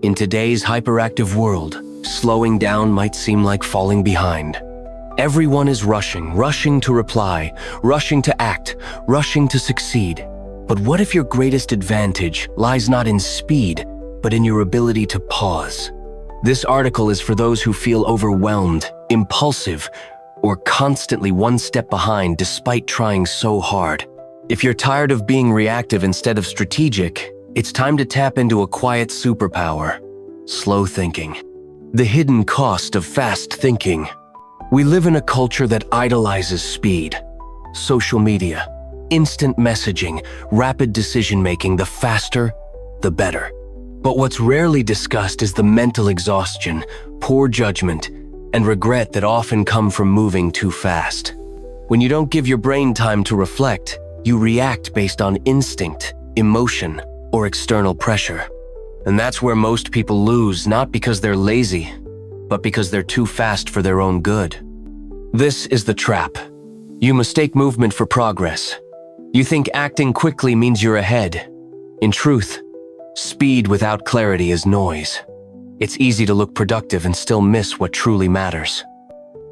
In today's hyperactive world, slowing down might seem like falling behind. Everyone is rushing to reply, rushing to act, rushing to succeed. But what if your greatest advantage lies not in speed, but in your ability to pause? This article is for those who feel overwhelmed, impulsive, or constantly one step behind despite trying so hard. If you're tired of being reactive instead of strategic, it's time to tap into a quiet superpower: slow thinking. The hidden cost of fast thinking. We live in a culture that idolizes speed. Social media, instant messaging, rapid decision-making, the faster, the better. But what's rarely discussed is the mental exhaustion, poor judgment, and regret that often come from moving too fast. When you don't give your brain time to reflect, you react based on instinct, emotion, or external pressure. And that's where most people lose, not because they're lazy, but because they're too fast for their own good. This is the trap. You mistake movement for progress. You think acting quickly means you're ahead. In truth, speed without clarity is noise. It's easy to look productive and still miss what truly matters.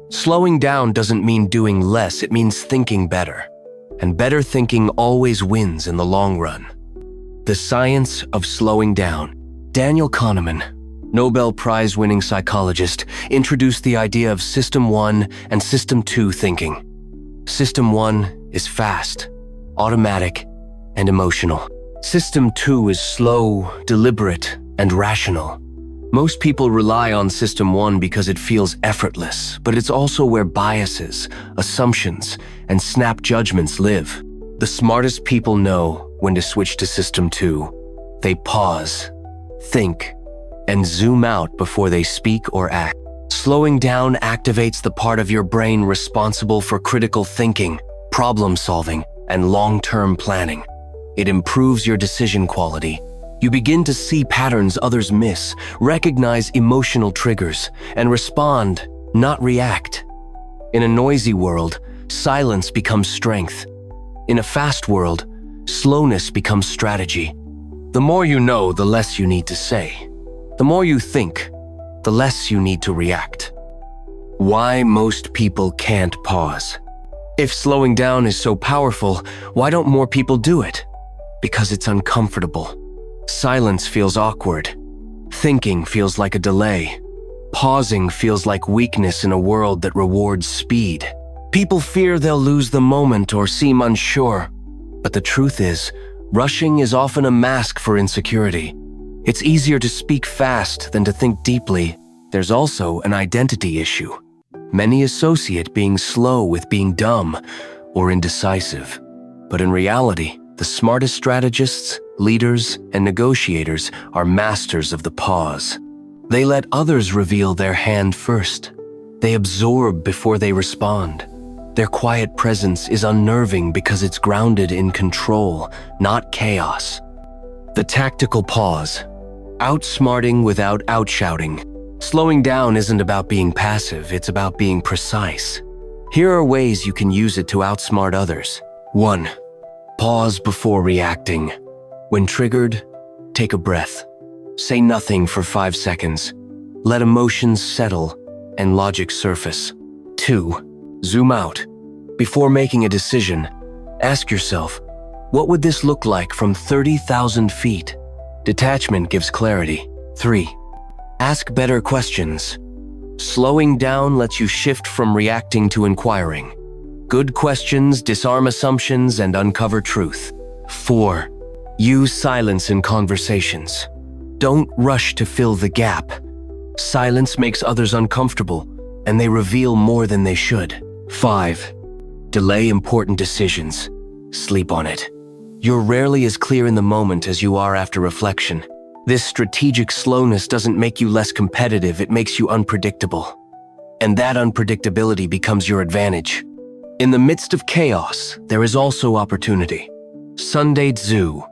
Slowing down doesn't mean doing less, it means thinking better. And better thinking always wins in the long run. The Science of Slowing Down. Daniel Kahneman, Nobel Prize-winning psychologist, introduced the idea of System 1 and System 2 thinking. System 1 is fast, automatic, and emotional. System 2 is slow, deliberate, and rational. Most people rely on System 1 because it feels effortless, but it's also where biases, assumptions, and snap judgments live. The smartest people know when to switch to System 2. They pause, think, and zoom out before they speak or act. Slowing down activates the part of your brain responsible for critical thinking, problem solving, and long-term planning. It improves your decision quality. You begin to see patterns others miss, recognize emotional triggers, and respond, not react. In a noisy world, silence becomes strength. In a fast world, slowness becomes strategy. The more you know, the less you need to say. The more you think, the less you need to react. Why most people can't pause. If slowing down is so powerful, why don't more people do it? Because it's uncomfortable. Silence feels awkward. Thinking feels like a delay. Pausing feels like weakness in a world that rewards speed. People fear they'll lose the moment or seem unsure. But the truth is, rushing is often a mask for insecurity. It's easier to speak fast than to think deeply. There's also an identity issue. Many associate being slow with being dumb or indecisive. But in reality, the smartest strategists, leaders, and negotiators are masters of the pause. They let others reveal their hand first. They absorb before they respond. Their quiet presence is unnerving because it's grounded in control, not chaos. The tactical pause. Outsmarting without outshouting. Slowing down isn't about being passive, it's about being precise. Here are ways you can use it to outsmart others. 1. Pause before reacting. When triggered, take a breath. Say nothing for 5 seconds. Let emotions settle and logic surface. 2. Zoom out. Before making a decision, ask yourself, what would this look like from 30,000 feet? Detachment gives clarity. 3. Ask better questions. Slowing down lets you shift from reacting to inquiring. Good questions disarm assumptions and uncover truth. 4. Use silence in conversations. Don't rush to fill the gap. Silence makes others uncomfortable, and they reveal more than they should. 5. Delay important decisions. Sleep on it. You're rarely as clear in the moment as you are after reflection. This strategic slowness doesn't make you less competitive, it makes you unpredictable. And that unpredictability becomes your advantage. In the midst of chaos, there is also opportunity. Sunday Zoo.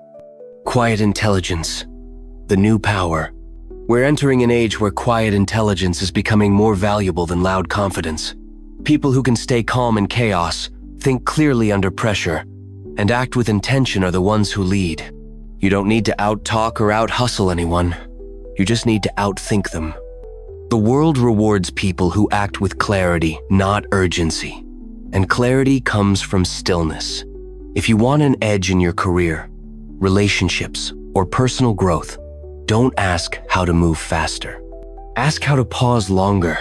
Quiet intelligence. The new power. We're entering an age where quiet intelligence is becoming more valuable than loud confidence. People who can stay calm in chaos, think clearly under pressure, and act with intention are the ones who lead. You don't need to out-talk or out-hustle anyone. You just need to outthink them. The world rewards people who act with clarity, not urgency. And clarity comes from stillness. If you want an edge in your career, relationships, or personal growth, don't ask how to move faster. Ask how to pause longer.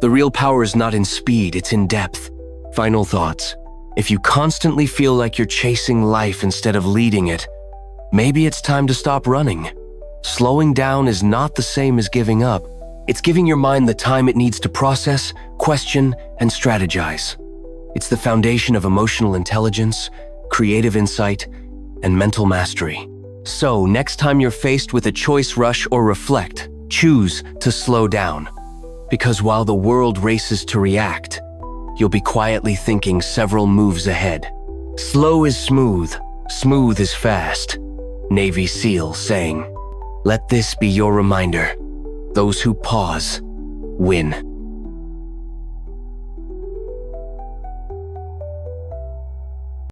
The real power is not in speed, it's in depth. Final thoughts. If you constantly feel like you're chasing life instead of leading it, maybe it's time to stop running. Slowing down is not the same as giving up. It's giving your mind the time it needs to process, question, and strategize. It's the foundation of emotional intelligence, creative insight, and mental mastery. So, next time you're faced with a choice, rush, or reflect, choose to slow down. Because while the world races to react, you'll be quietly thinking several moves ahead. Slow is smooth, smooth is fast. Navy SEAL saying, let this be your reminder. Those who pause, win.